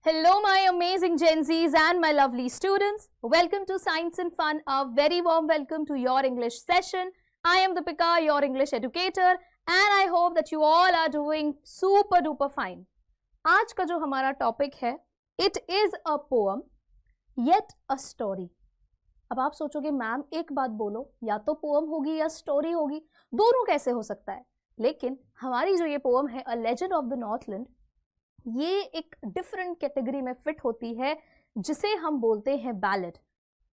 Hello, my amazing Gen Zs and my lovely students. Welcome to Science and Fun. A very warm welcome to your English session. I am Deepika, your English educator, and I hope that you all are doing super duper fine. आज का जो हमारा topic है, it is a poem, yet a story. अब आप सोचोगे ma'am एक बात बोलो, या तो पोएम होगी या स्टोरी होगी, दोनों कैसे हो सकता है? लेकिन हमारी जो ये पोएम है, a legend of the Northland, ये एक डिफरेंट कैटेगरी में फिट होती है जिसे हम बोलते हैं बैलेड.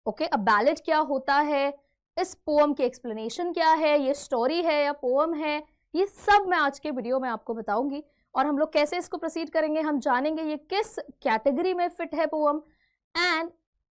ओके, अब बैलेड क्या होता है, इस पोएम की एक्सप्लेनेशन क्या है, ये स्टोरी है या पोएम है, ये सब मैं आज के वीडियो में आपको बताऊंगी. और हम लोग कैसे इसको प्रोसीड करेंगे, हम जानेंगे ये किस कैटेगरी में फिट है पोएम, एंड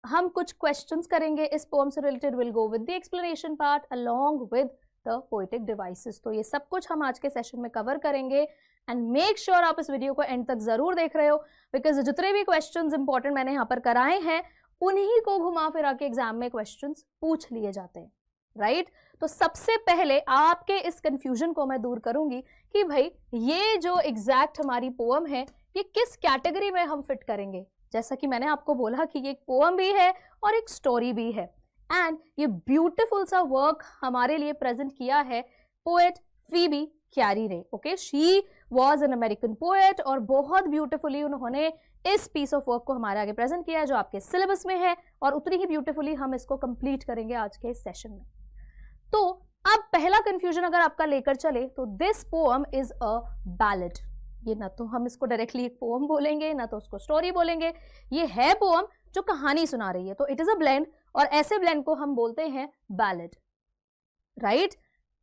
हम कुछ क्वेश्चंस करेंगे इस पोएम से related. Will go with the explanation part along with the poetic devices. तो ये सब कुछ हम आज के सेशन में कवर करेंगे एंड मेक श्योर आप इस वीडियो को एंड तक जरूर देख रहे हो, बिकॉज जितने भी क्वेश्चंस इंपॉर्टेंट मैंने यहाँ पर कराए हैं उन्हीं को घुमा फिरा के एग्जाम में क्वेश्चंस पूछ लिए जाते हैं, राइट? तो सबसे पहले आपके इस कंफ्यूजन को मैं दूर करूंगी कि भाई ये जो एग्जैक्ट हमारी पोएम है ये किस कैटेगरी में हम फिट करेंगे. जैसा कि मैंने आपको बोला कि ये एक पोएम भी है और एक स्टोरी भी है, एंड ये ब्यूटिफुल सा वर्क हमारे लिए प्रेजेंट किया है पोएट फीबी क्यारी ने. Okay, she was an American poet और बहुत ब्यूटिफुली उन्होंने इस पीस ऑफ वर्क को हमारे आगे प्रेजेंट किया है जो आपके सिलेबस में है, और उतनी ही ब्यूटिफुली हम इसको कंप्लीट करेंगे आज के इस सेशन में. तो अब पहला कंफ्यूजन अगर आपका लेकर चले तो this poem is a ballad. ये ना तो हम इसको डायरेक्टली एक पोएम बोलेंगे ना तो उसको स्टोरी बोलेंगे, ये है पोएम जो कहानी सुना रही है. तो इट इज अ ब्लेंड, और ऐसे ब्लेंड को हम बोलते हैं बैलेड, राइट?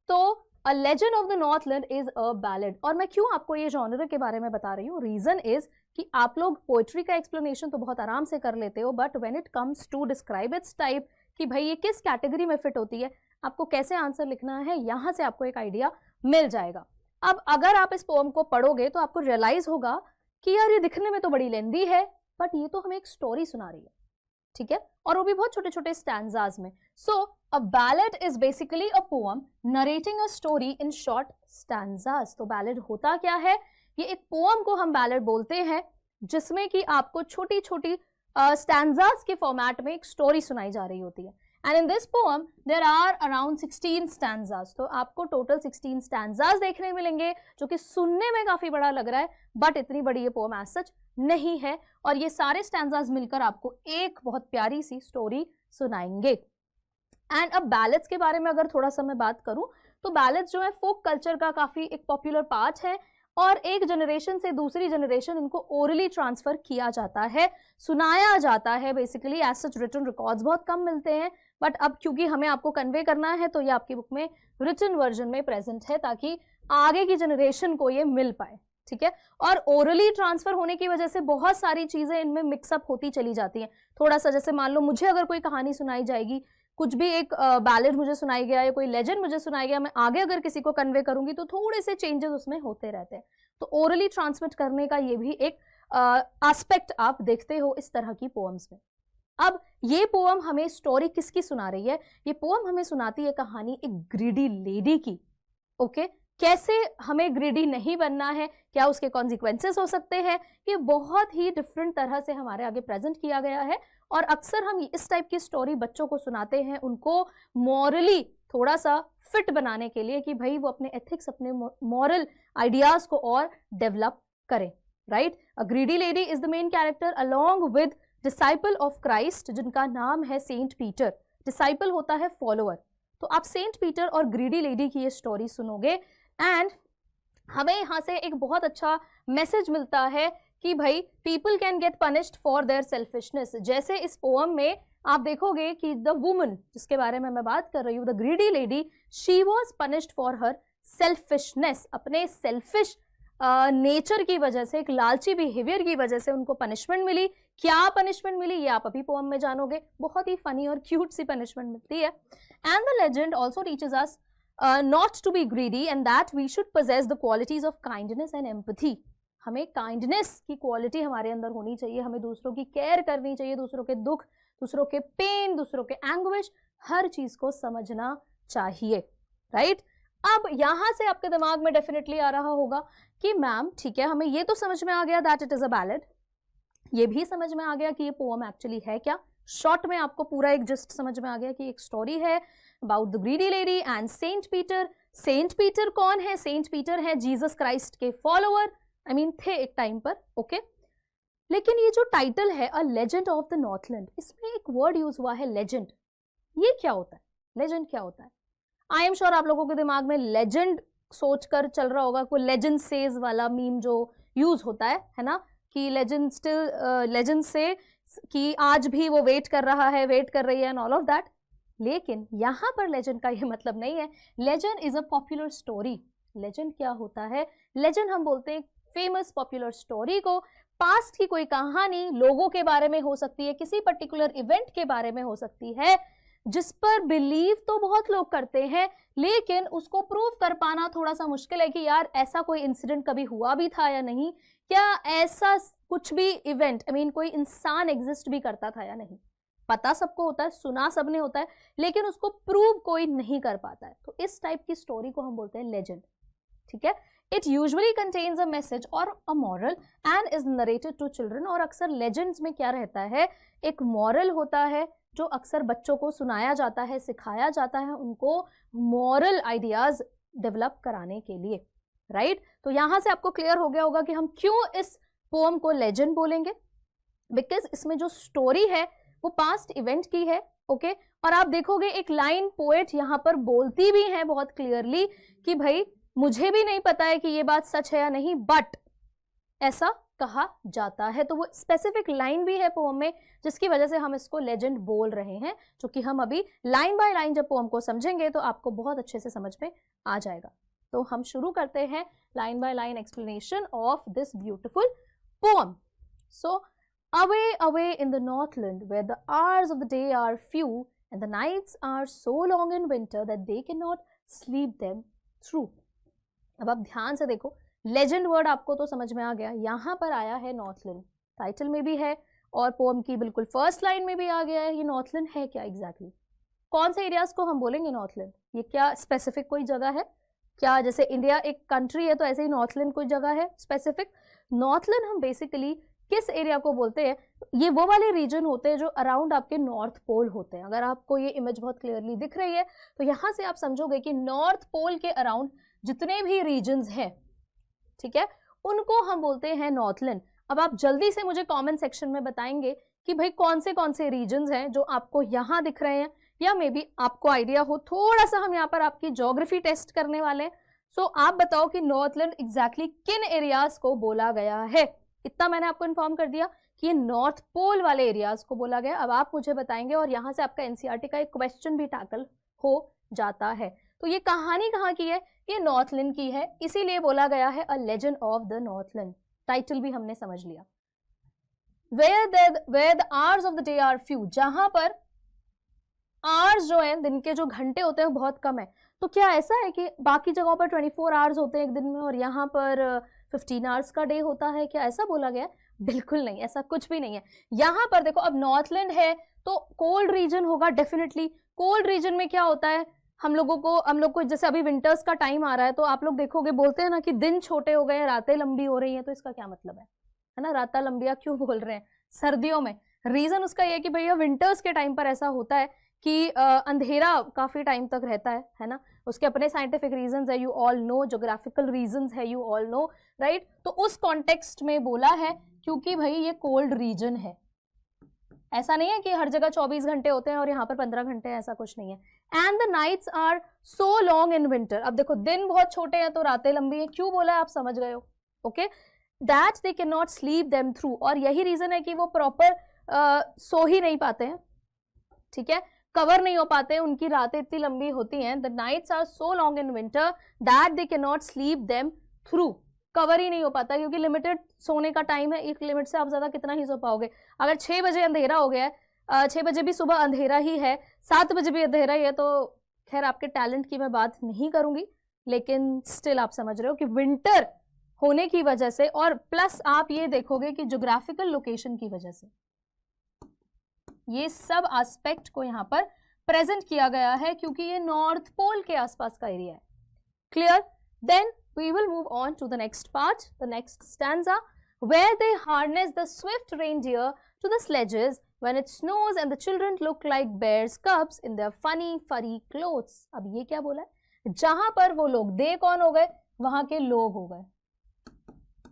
तो a legend of the Northland is a ballad. और मैं क्यों आपको ये जॉनर के बारे में बता रही हूँ, रीजन इज कि आप लोग पोएट्री का एक्सप्लेनेशन तो बहुत आराम से कर लेते हो, but when it comes to describe its type कि भाई ये किस कैटेगरी में फिट होती है, आपको कैसे आंसर लिखना है, यहाँ से आपको एक आइडिया मिल जाएगा. अब अगर आप इस पोएम को पढ़ोगे तो आपको रियलाइज होगा कि यार ये दिखने में तो बड़ी लेंदी है, बट ये तो हमें एक स्टोरी सुना रही है, ठीक है, और वो भी बहुत छोटे छोटे स्टैंजाज में. So a ballad is basically a poem narrating a story in short stanzas. तो बैलेड होता क्या है, ये एक पोएम को हम बैलेड बोलते हैं जिसमें कि आपको छोटी छोटी स्टैंजाज के फॉर्मेट में एक स्टोरी सुनाई जा रही होती है. And in this poem there are around 16 stanzas. तो आपको टोटल 16 स्टैंजाज देखने मिलेंगे, जो कि सुनने में काफी बड़ा लग रहा है, बट इतनी बड़ी ये पोएम एज सच नहीं है. और ये सारे स्टैंजाज मिलकर आपको एक बहुत प्यारी सी स्टोरी सुनाएंगे. एंड अब बैलेड्स के बारे में अगर थोड़ा सा मैं बात करूं तो बैलेड्स जो है फोक कल्चर का काफी एक पॉपुलर पार्ट है, और एक जनरेशन से दूसरी जनरेशन इनको ओरली ट्रांसफर किया जाता है, सुनाया जाता है. Basically as such written records बहुत कम मिलते हैं, बट अब क्योंकि हमें आपको कन्वे करना है तो ये आपकी बुक में रिटन वर्जन में प्रेजेंट है ताकि आगे की जनरेशन को ये मिल पाए, ठीक है. और ओरली ट्रांसफर होने की वजह से बहुत सारी चीजें इनमें मिक्सअप होती चली जाती हैं. थोड़ा सा जैसे मान लो मुझे अगर कोई कहानी सुनाई जाएगी, कुछ भी एक बैलेड मुझे सुनाई गया या कोई लेजेंड मुझे सुनाई गया, मैं आगे अगर किसी को कन्वे करूंगी तो थोड़े से चेंजेस उसमें होते रहते हैं. तो ओरली ट्रांसमिट करने का ये भी एक एस्पेक्ट आप देखते हो इस तरह की पोएम्स में. अब ये पोएम हमें स्टोरी किसकी सुना रही है, ये पोएम हमें सुनाती है कहानी एक ग्रीडी लेडी की. ओके, कैसे हमें ग्रीडी नहीं बनना है, क्या उसके कॉन्सिक्वेंसेस हो सकते हैं, ये बहुत ही डिफरेंट तरह से हमारे आगे प्रेजेंट किया गया है. और अक्सर हम इस टाइप की स्टोरी बच्चों को सुनाते हैं उनको मॉरली थोड़ा सा फिट बनाने के लिए कि भाई वो अपने एथिक्स, अपने मॉरल आइडियाज को और डेवलप करें, right? A greedy lady is the main character along with disciple of Christ जिनका नाम है सेंट पीटर. डिसाइपल होता है फॉलोअर. तो आप सेंट पीटर और ग्रीडी लेडी की ये स्टोरी सुनोगे एंड हमें यहाँ से एक बहुत अच्छा मैसेज मिलता है कि भाई people can get punished for their selfishness. जैसे इस पोएम में आप देखोगे कि द वुमन जिसके बारे में मैं बात कर रही हूँ, the greedy lady, she was punished for her selfishness. अपने सेल्फिश नेचर की वजह से, एक लालची बिहेवियर की वजह से उनको पनिशमेंट मिली. क्या पनिशमेंट मिली ये आप अभी पोएम में जानोगे. बहुत ही फनी और क्यूट सी पनिशमेंट मिलती है. And the legend also teaches us not to be greedy and that we should possess the qualities of kindness and empathy. हमें काइंडनेस की क्वालिटी हमारे अंदर होनी चाहिए, हमें दूसरों की केयर करनी चाहिए, दूसरों के दुख, दूसरों के पेन, दूसरों के एंग्विश, हर चीज को समझना चाहिए, राइट? अब यहां से आपके दिमाग में डेफिनेटली आ रहा होगा कि मैम ठीक है, हमें ये तो समझ में आ गया that it is a ballad, ये भी समझ में आ गया कि ये पोएम एक्चुअली है क्या। शॉर्ट में आपको पूरा एक जस्ट समझ में आ गया कि एक स्टोरी है about the greedy lady and Saint Peter. Saint Peter कौन है? सेंट पीटर है जीसस क्राइस्ट के फॉलोअर, थे एक टाइम पर, ओके। लेकिन ये जो टाइटल है a legend of the Northland, इसमें एक वर्ड यूज हुआ है लेजेंड। ये क्या होता है? लेजेंड क्या होता है? आई एम श्योर आप लोगों के दिमाग में लेजेंड सोचकर चल रहा होगा, कोई लेजेंड सेज वाला मीम जो यूज होता है ना, कि लेजेंड स्टिल लेजेंड से कि आज भी वो वेट कर रहा है, वेट कर रही है एंड ऑल ऑफ दैट। लेकिन यहाँ पर लेजेंड का ये मतलब नहीं है। Legend is a popular story. Legend क्या होता है? लेजेंड हम बोलते हैं फेमस पॉपुलर स्टोरी को। पास्ट की कोई कहानी लोगों के बारे में हो सकती है, किसी पर्टिकुलर इवेंट के बारे में हो सकती है, जिस पर बिलीव तो बहुत लोग करते हैं, लेकिन उसको प्रूव कर पाना थोड़ा सा मुश्किल है कि यार ऐसा कोई इंसिडेंट कभी हुआ भी था या नहीं, क्या ऐसा कुछ भी इवेंट कोई इंसान एग्जिस्ट भी करता था या नहीं। पता सबको होता है, सुना सबने होता है, लेकिन उसको प्रूव कोई नहीं कर पाता है। तो इस टाइप की स्टोरी को हम बोलते हैं लेजेंड, ठीक है। It usually contains a message और a moral and is narrated to children. और अक्सर लेजेंड्स में क्या रहता है? एक मॉरल होता है जो अक्सर बच्चों को सुनाया जाता है, सिखाया जाता है, उनको मॉरल आइडियाज डेवलप कराने के लिए, राइट। तो यहां से आपको क्लियर हो गया होगा कि हम क्यों इस पोएम को लेजेंड बोलेंगे, बिकॉज इसमें जो स्टोरी है वो पास्ट इवेंट की है, ओके। और आप देखोगे एक लाइन पोएट यहाँ पर बोलती भी है बहुत क्लियरली कि भाई मुझे भी नहीं पता है कि ये बात सच है या नहीं, बट ऐसा कहा जाता है। तो वो स्पेसिफिक लाइन भी है पोएम में, जिसकी वजह से हम इसको लेजेंड बोल रहे हैं, जो कि हम अभी लाइन बाय लाइन जब पोएम को समझेंगे तो आपको बहुत अच्छे से समझ में आ जाएगा। तो हम शुरू करते हैं line by line explanation of this beautiful poem. So away, away in the northland, where the hours of the day are few and the nights are so long in winter that they cannot sleep them through. अब आप ध्यान से देखो, legend word आपको तो समझ में आ गया, यहाँ पर आया है नॉर्थलैंड, टाइटल में भी है और पोएम की बिल्कुल फर्स्ट लाइन में भी आ गया है। ये नॉर्थलैंड है क्या एग्जैक्टली? कौन से एरियाज को हम बोलेंगे नॉर्थलैंड? ये क्या स्पेसिफिक कोई जगह है क्या? जैसे इंडिया एक कंट्री है तो ऐसे ही नॉर्थलैंड कोई जगह है स्पेसिफिक? नॉर्थलैंड हम बेसिकली किस एरिया को बोलते हैं? ये वो वाले रीजन होते हैं जो अराउंड आपके नॉर्थ पोल होते हैं। अगर आपको ये इमेज बहुत क्लियरली दिख रही है तो यहाँ से आप समझोगे कि नॉर्थ पोल के अराउंड जितने भी रीजन्स हैं, ठीक है, उनको हम बोलते हैं नॉर्थलैंड। अब आप जल्दी से मुझे कमेंट सेक्शन में बताएंगे कि भाई कौन से रीजन्स हैं जो आपको यहाँ दिख रहे हैं, या मे बी आपको आइडिया हो। थोड़ा सा हम यहाँ पर आपकी ज्योग्राफी टेस्ट करने वाले हैं। सो आप बताओ कि नॉर्थलैंड एग्जैक्टली किन एरियाज को बोला गया है। इतना मैंने आपको इन्फॉर्म कर दिया कि ये नॉर्थ पोल वाले एरियाज को बोला गया। अब आप मुझे बताएंगे और यहाँ से आपका एनसीईआरटी का एक क्वेश्चन भी टैकल हो जाता है। तो ये कहानी कहाँ की है? ये नॉर्थलैंड की है, इसीलिए बोला गया है a legend of the Northland. Title भी हमने समझ लिया। where the hours of the day are few, जहां पर आवर्स जो है दिन के जो घंटे होते हैं वो बहुत कम है। तो क्या ऐसा है कि बाकी जगहों पर 24 आवर्स होते हैं एक दिन में और यहाँ पर 15 आवर्स का डे होता है? क्या ऐसा बोला गया? बिल्कुल नहीं, ऐसा कुछ भी नहीं है। यहाँ पर देखो, अब नॉर्थलैंड है तो कोल्ड रीजन होगा डेफिनेटली। कोल्ड रीजन में क्या होता है, हम लोग को जैसे अभी विंटर्स का टाइम आ रहा है तो आप लोग देखोगे बोलते हैं ना कि दिन छोटे हो गए हैं, रातें लंबी हो रही हैं। तो इसका क्या मतलब है ना, रातें लंबिया क्यों बोल रहे हैं सर्दियों में? रीजन उसका ये कि भैया विंटर्स के टाइम पर ऐसा होता है कि अंधेरा काफी टाइम तक रहता है ना। उसके अपने साइंटिफिक रीजंस है, you all know, geographical reasons है, यू ऑल नो, राइट। तो उस कॉन्टेक्स्ट में बोला है क्योंकि भाई ये कोल्ड रीजन है। ऐसा नहीं है कि हर जगह 24 घंटे होते हैं और यहाँ पर 15 घंटे, ऐसा कुछ नहीं है। And the nights are so long in winter. अब देखो, दिन बहुत छोटे हैं तो रातें लंबी हैं। क्यों बोला है आप समझ गए हो, okay. That they can not sleep them through, और यही रीजन है कि वो प्रॉपर सो ही नहीं पाते हैं, ठीक है, कवर नहीं हो पाते हैं, उनकी रातें इतनी लंबी होती हैं। The nights are so long in winter that they can not sleep them through, cover ही नहीं हो पाता क्योंकि लिमिटेड सोने का टाइम है। एक लिमिट से आप ज्यादा कितना ही सो पाओगे? अगर 6 बजे अंधेरा हो गया है, 6 बजे भी सुबह अंधेरा ही है, 7 बजे भी अंधेरा ही है, तो खैर आपके टैलेंट की मैं बात नहीं करूंगी, लेकिन स्टिल आप समझ रहे हो कि विंटर होने की वजह से, और प्लस आप ये देखोगे कि ज्योग्राफिकल लोकेशन की वजह से, ये सब एस्पेक्ट को यहाँ पर प्रेजेंट किया गया है क्योंकि ये नॉर्थ पोल के आसपास का एरिया है। Clear? Then we will move on to the next part, the next stanza. where they harness the swift reindeer to the sledges when it snows and the children look like bears cubs in their funny furry clothes. अब ये क्या बोला है? जहां पर वो लोग, दे कौन हो गए? वहां के लोग हो गए,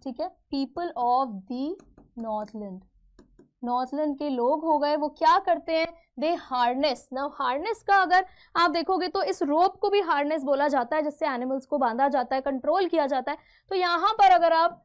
ठीक है, people of the Northland, Northland के लोग हो गए। वो क्या करते हैं? दे हार्नेस। नाउ हार्नेस का अगर आप देखोगे तो इस रोप को भी हार्नेस बोला जाता है, जिससे एनिमल्स को बांधा जाता है, कंट्रोल किया जाता है। तो यहाँ पर अगर आप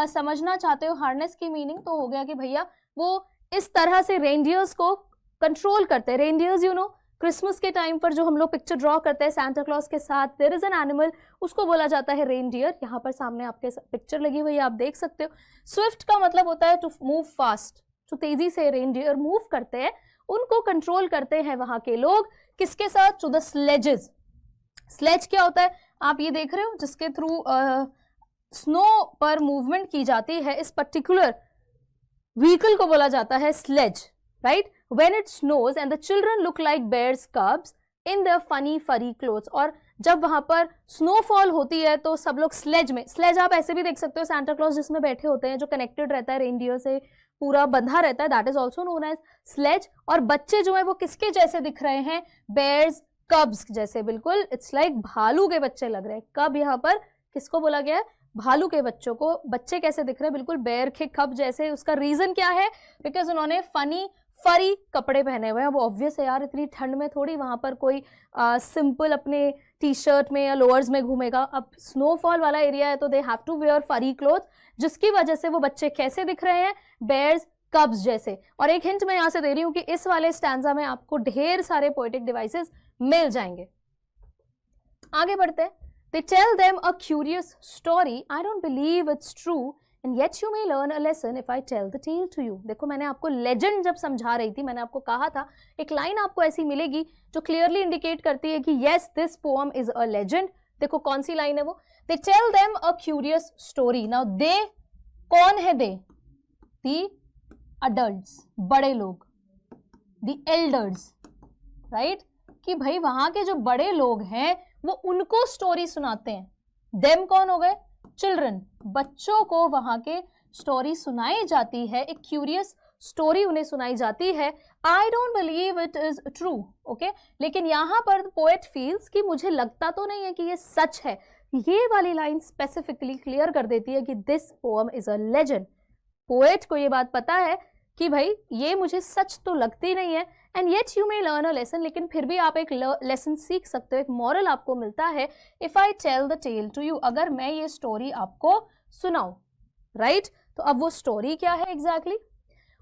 समझना चाहते हो हार्नेस की मीनिंग, तो हो गया कि भैया वो इस तरह से रेनडियर्स को कंट्रोल करते हैं। रेनडियर्स यू नो, क्रिसमस के टाइम पर जो हम लोग पिक्चर ड्रॉ करते हैं सांता क्लॉज के साथ, देयर इज एन एनिमल, उसको बोला जाता है रेनडियर। यहाँ पर सामने आपके पिक्चर लगी हुई है, आप देख सकते हो। स्विफ्ट का मतलब होता है टू मूव फास्ट, जो तेजी से रेनडियर मूव करते हैं, उनको कंट्रोल करते हैं वहां के लोग। किसके साथ? To the sledges. स्लेज क्या होता है? आप ये देख रहे हो, जिसके थ्रू स्नो पर मूवमेंट की जाती है, इस पर्टिकुलर व्हीकल को बोला जाता है sledge, right? When it snows and the children look like bears cubs in their funny furry clothes. और जब वहां पर स्नोफॉल होती है तो सब लोग स्लेज में, स्लेज आप ऐसे भी देख सकते हो, सांता क्लॉज जिसमें बैठे होते हैं, जो कनेक्टेड रहता है रेनडियर से, पूरा बंधा रहता है, that is also known as sledge. और बच्चे जो है वो किसके जैसे दिख रहे हैं? बेयर्स कब्स जैसे, बिल्कुल इट्स लाइक भालू के बच्चे लग रहे हैं। कब यहाँ पर किसको बोला गया है? भालू के बच्चों को। बच्चे कैसे दिख रहे हैं? बिल्कुल बेयर के कब जैसे। उसका रीजन क्या है? बिकॉज उन्होंने फनी फरी कपड़े पहने हुए हैं। वो ऑब्वियस है यार, इतनी ठंड में थोड़ी वहां पर कोई सिंपल अपने टी शर्ट में या लोअर्स में घूमेगा। अब स्नोफॉल वाला एरिया है तो दे हैव टू वेयर फरी क्लोथ, जिसकी वजह से वो बच्चे कैसे दिख रहे हैं? बेयर्स कब्स जैसे। और एक हिंट मैं यहाँ से दे रही हूँ कि इस वाले स्टैंजा में आपको ढेर सारे पोएटिक डिवाइसेस मिल जाएंगे। आगे बढ़ते हैं। They tell them a curious story. I don't believe it's true, and yet you may learn a lesson if I tell the tale to you. देखो, मैंने आपको legend जब समझा रही थी, मैंने आपको कहा था एक लाइन आपको ऐसी मिलेगी जो क्लियरली इंडिकेट करती है कि yes, this poem is a legend. देखो कौन सी लाइन है वो? They tell them a curious story. Now they कौन है? they the adults, बड़े लोग, the elders, right? कि भाई वहां के जो बड़े लोग हैं वो उनको स्टोरी सुनाते हैं। देम कौन हो गए? चिल्ड्रन, बच्चों को वहां के स्टोरी सुनाई जाती है, एक क्यूरियस स्टोरी उन्हें सुनाई जाती है। I don't believe it is true, okay. लेकिन यहाँ पर पोएट फील्स कि मुझे लगता तो नहीं है कि ये सच है। ये वाली लाइन स्पेसिफिकली क्लियर कर देती है कि this poem is a legend. Poet को ये बात पता है कि भाई ये मुझे सच तो लगती नहीं है, and yet you may learn a lesson, लेकिन फिर भी आप एक लेसन सीख सकते हो, एक मॉरल आपको मिलता है। If I tell the tale to you, अगर मैं ये स्टोरी आपको सुनाऊं, राइट? तो अब वो स्टोरी क्या है exactly?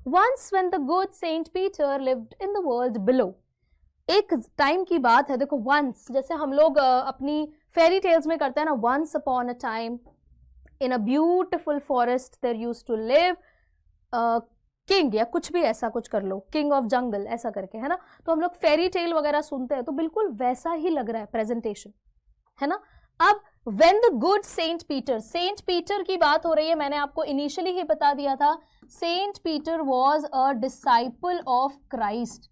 Once when the good Saint Peter lived in the world below. एक टाइम की बात है, देखो वंस, जैसे हम लोग अपनी फेरी टेल्स में करते हैं ना, once upon a time in a beautiful forest there used to live king, या कुछ भी ऐसा कुछ कर लो, किंग ऑफ जंगल ऐसा करके, है ना? तो हम लोग फेरी टेल वगैरह सुनते हैं तो बिल्कुल वैसा ही लग रहा है प्रेजेंटेशन, है ना? अब when the good Saint Peter, Saint Peter की बात हो रही है, मैंने आपको इनिशियली ही बता दिया था, saint Peter was a disciple of Christ.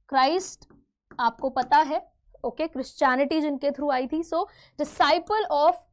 Christ आपको पता है, ओके, क्रिश्चियनिटी जिनके थ्रू आई थी, so disciple of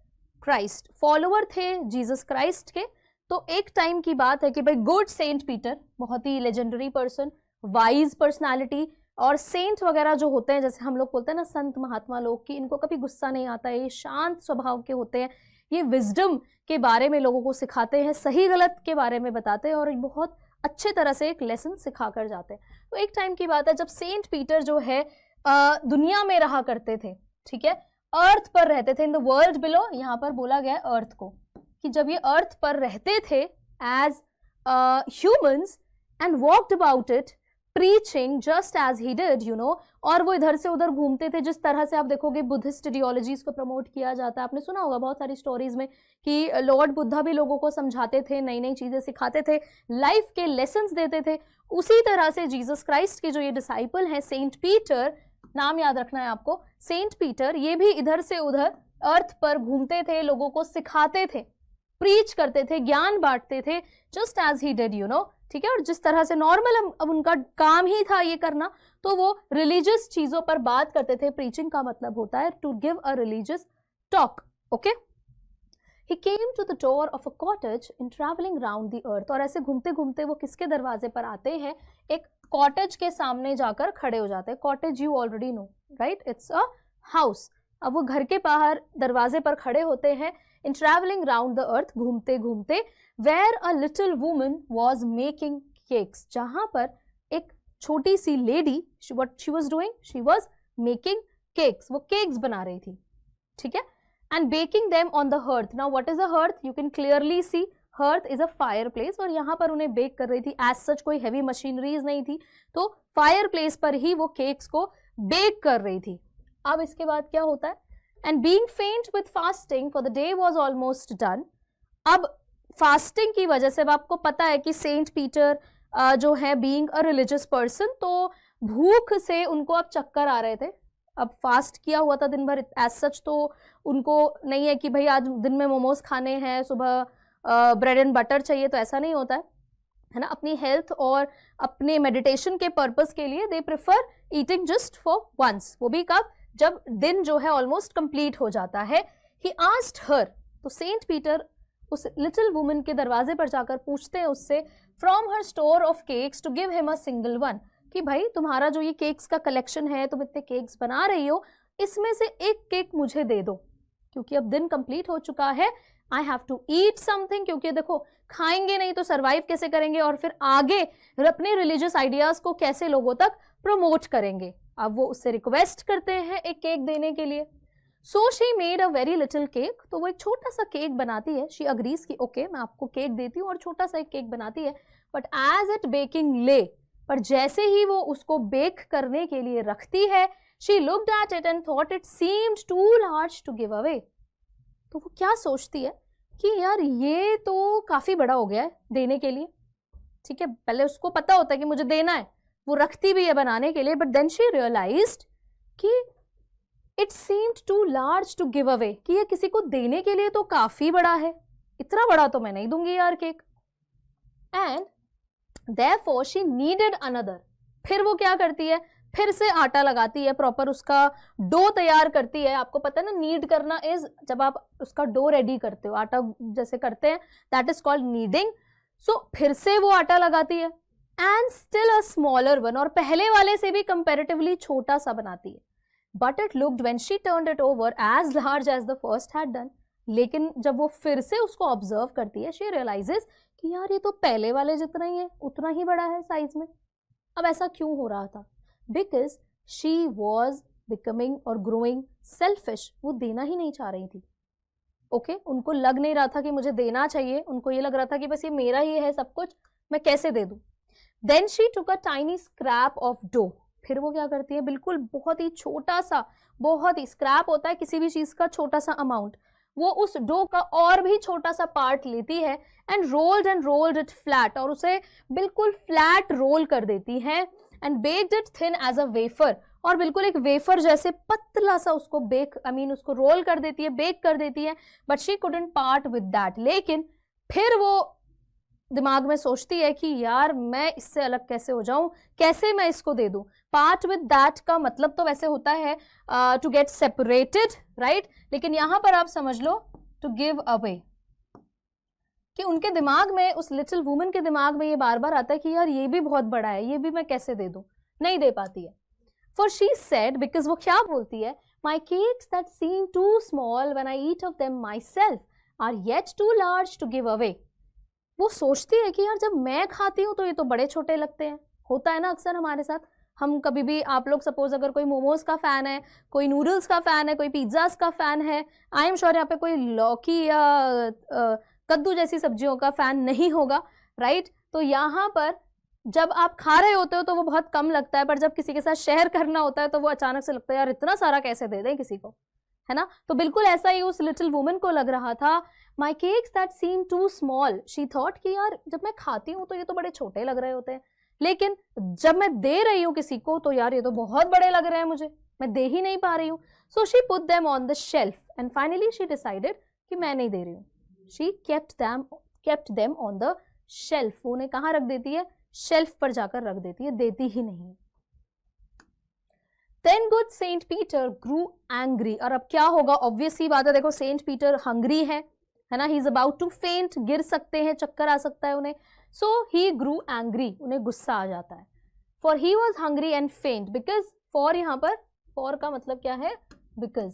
Christ, follower थे जीसस क्राइस्ट के। तो एक टाइम की बात है कि भाई गुड सेंट पीटर, बहुत ही लेजेंडरी पर्सन, वाइज पर्सनालिटी, और सेंट वगैरह जो होते हैं, जैसे हम लोग बोलते हैं ना संत महात्मा लोग, कि इनको कभी गुस्सा नहीं आता है, ये शांत स्वभाव के होते हैं, ये विजडम के बारे में लोगों को सिखाते हैं, सही गलत के बारे में बताते हैं, और बहुत अच्छे तरह से एक लेसन सिखा कर जाते हैं। तो एक टाइम की बात है जब सेंट पीटर जो है दुनिया में रहा करते थे, ठीक है, अर्थ पर रहते थे, इन द वर्ल्ड बिलो, यहाँ पर बोला गया अर्थ को, कि जब ये अर्थ पर रहते थे as humans and walked about it preaching just as he did, you know, और वो इधर से उधर घूमते थे, जिस तरह से आप देखोगे बुद्धिस्ट आइडियोलॉजीज को प्रमोट किया जाता है। आपने सुना होगा बहुत सारी स्टोरीज में कि लॉर्ड बुद्धा भी लोगों को समझाते थे, नई नई चीजें सिखाते थे, लाइफ के लेसन्स देते थे। उसी तरह से जीसस क्राइस्ट के जो ये डिसाइपल हैं सेंट पीटर, नाम याद रखना है आपको, सेंट पीटर, ये भी इधर से उधर अर्थ पर घूमते थे, लोगों को सिखाते थे, प्रीच करते थे, ज्ञान बांटते थे, just as he did, you know, ठीक है। और जिस तरह से नॉर्मल अब उनका काम ही था ये करना, तो वो रिलीजियस चीजों पर बात करते थे। प्रीचिंग का मतलब होता है to give a religious talk, okay. He came to the door of a cottage in traveling round the earth. और ऐसे घूमते घूमते वो किसके दरवाजे पर आते हैं? एक कॉटेज के सामने जाकर खड़े हो जाते हैं. Cottage you already know, right? It's a house. अब वो घर के बाहर दरवाजे पर खड़े होते हैं. In travelling round the earth, घूमते घूमते, where a little woman was making cakes, जहां पर एक छोटी सी lady, what she was doing, she was making cakes, वो केक्स बना रही थी, ठीक है. And baking them on the hearth. Now what is a hearth? You can clearly see hearth is a fireplace. और यहाँ पर उन्हें बेक कर रही थी. एज सच कोई हैवी मशीनरीज नहीं थी, तो फायर प्लेस पर ही वो केक्स को बेक कर रही थी. अब इसके बाद क्या होता है? एंड बीइंग फेंट with fasting for the day was almost done. अब फास्टिंग की वजह से, अब आपको पता है कि सेंट पीटर जो है बीइंग अ रिलीजियस पर्सन, तो भूख से उनको अब चक्कर आ रहे थे. अब फास्ट किया हुआ था दिन भर, एज सच तो उनको नहीं है कि भाई आज दिन में मोमोज खाने हैं, सुबह ब्रेड एंड बटर चाहिए, तो ऐसा नहीं होता है ना. अपनी हेल्थ और अपने मेडिटेशन के पर्पस के लिए they prefer eating just for once. वो भी कब? जब दिन जो है ऑलमोस्ट कंप्लीट हो जाता है. ही आस्क्ड हर, तो सेंट पीटर उस लिटिल वुमन के दरवाजे पर जाकर पूछते हैं उससे, from her store of cakes to give him a single one, कि भाई तुम्हारा जो ये केक्स का कलेक्शन है, तुम इतने केक्स बना रही हो, इसमें से एक केक मुझे दे दो, क्योंकि अब दिन कंप्लीट हो चुका है. I have to eat something, क्योंकि देखो खाएंगे नहीं तो सरवाइव कैसे करेंगे, और फिर आगे अपने रिलीजियस आइडियाज को कैसे लोगों तक प्रमोट करेंगे. अब वो उससे रिक्वेस्ट करते हैं एक केक देने के लिए. So she made a very little cake, तो वो एक छोटा सा केक बनाती है. शी अग्रीज कि ओके मैं आपको केक देती हूँ, और छोटा सा एक केक बनाती है. बट एज इट बेकिंग ले, पर जैसे ही वो उसको बेक करने के लिए रखती है, she looked at it and thought it seemed too large to give away. तो वो क्या सोचती है कि यार ये तो काफी बड़ा हो गया है देने के लिए, ठीक है. पहले उसको पता होता है कि मुझे देना है, वो रखती भी है बनाने के लिए, बट देन शी रियलाइज्ड कि it seemed too large to give away, कि ये किसी को देने के लिए तो काफी बड़ा है, इतना बड़ा तो मैं नहीं दूंगी यार cake. And therefore she needed another. फिर वो क्या करती है? फिर से आटा लगाती है, प्रॉपर उसका डो तैयार करती है. आपको पता है ना, नीड करना इज जब आप उसका डो रेडी करते हो, आटा जैसे करते हैं, दैट इज कॉल्ड नीडिंग. सो फिर से वो आटा लगाती है, and still a smaller one, और पहले वाले से भी कंपैरेटिवली छोटा सा बनाती है. But it looked when she turned it over as large as the first had done. लेकिन जब वो फिर से उसको ऑब्जर्व करती है, शी रियलाइजेस कि यार ये तो पहले वाले जितना ही है, उतना ही बड़ा है साइज में. अब ऐसा क्यों हो रहा था? बिकॉज शी वॉज बिकमिंग और ग्रोइंग सेल्फिश. वो देना ही नहीं चाह रही थी. ओके उनको लग नहीं रहा था कि मुझे देना चाहिए, उनको ये लग रहा था कि बस ये मेरा ही है सब कुछ, मैं कैसे दे दूं. Then she took a tiny scrap of dough. फिर वो क्या करती है? बिल्कुल बहुत ही छोटा सा, बहुत ही स्क्रैप होता है किसी भी चीज का छोटा सा अमाउंट, वो उस डो का और भी छोटा सा पार्ट लेती है, एंड रोल्ड इट फ्लैट, और उसे बिल्कुल फ्लैट रोल कर देती है. And baked it thin as a wafer, और बिल्कुल एक वेफर जैसे पतला सा उसको उसको रोल कर देती है, बेक कर देती है. But she couldn't part with that. लेकिन फिर वो दिमाग में सोचती है कि यार मैं इससे अलग कैसे हो जाऊं, कैसे मैं इसको दे दूं. पार्ट विद दैट का मतलब तो वैसे होता है टू गेट सेपरेटेड, राइट. लेकिन यहां पर आप समझ लो टू गिव अवे, कि उनके दिमाग में, उस लिटिल वुमन के दिमाग में ये बार बार आता है कि यार ये भी बहुत बड़ा है, ये भी मैं कैसे दे दूं. नहीं दे पाती है. फॉर शी सेड, बिकॉज वो क्या बोलती है, my cakes that seem too small when I eat of them myself are yet too large to give away. वो सोचती है कि यार जब मैं खाती हूँ तो ये तो बड़े छोटे लगते हैं. होता है ना अक्सर हमारे साथ, हम कभी भी, आप लोग सपोज अगर कोई मोमोज का फैन है, कोई नूडल्स का फैन है, कोई पिज्जाज का फैन है, आई एम श्योर यहाँ पे कोई लौकी या कद्दू जैसी सब्जियों का फैन नहीं होगा, राइट. तो यहाँ पर जब आप खा रहे होते हो तो वो बहुत कम लगता है, पर जब किसी के साथ शेयर करना होता है तो वो अचानक से लगता है यार इतना सारा कैसे दे दें किसी को, है ना. तो बिल्कुल ऐसा ही उस लिटिल वुमन को लग रहा था. My cakes that seem too small, she thought कि यार जब मैं खाती हूँ तो ये तो बड़े छोटे लग रहे होते हैं, लेकिन जब मैं दे रही हूँ किसी को तो यार ये तो बहुत बड़े लग रहे हैं मुझे, मैं दे ही नहीं पा रही हूँ. So she put them on the shelf, and finally she decided कि मैं नहीं दे रही हूँ. She kept them on the shelf. वो उन्हें कहाँ रख देती है? शेल्फ पर जाकर रख देती है, देती ही नहीं. Then good Saint Peter grew angry. और अब क्या होगा? ऑब्वियस ही बात है, देखो सेंट पीटर हंग्री है, है ना, ही इज अबाउट टू फेंट, गिर सकते हैं, चक्कर आ सकता है उन्हें. सो ही ग्रू एंग्री, उन्हें गुस्सा आ जाता है. For he was hungry and फेंट, बिकॉज फॉर, यहाँ पर फॉर का मतलब क्या है, बिकॉज,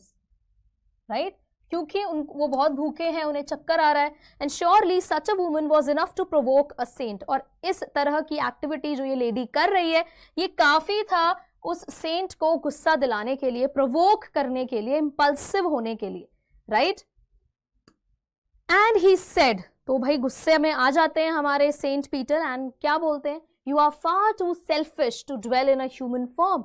राइट, क्योंकि वो बहुत भूखे हैं, उन्हें चक्कर आ रहा है. And surely such a woman was enough to provoke a saint, और इस तरह की एक्टिविटी जो ये लेडी कर रही है ये काफी था उस सेंट को गुस्सा दिलाने के लिए, प्रोवोक करने के लिए, इंपल्सिव होने के लिए, राइट. एंड ही सेड, तो भाई गुस्से में आ जाते हैं हमारे सेंट पीटर, एंड क्या बोलते हैं, you are far too selfish to dwell in a human form.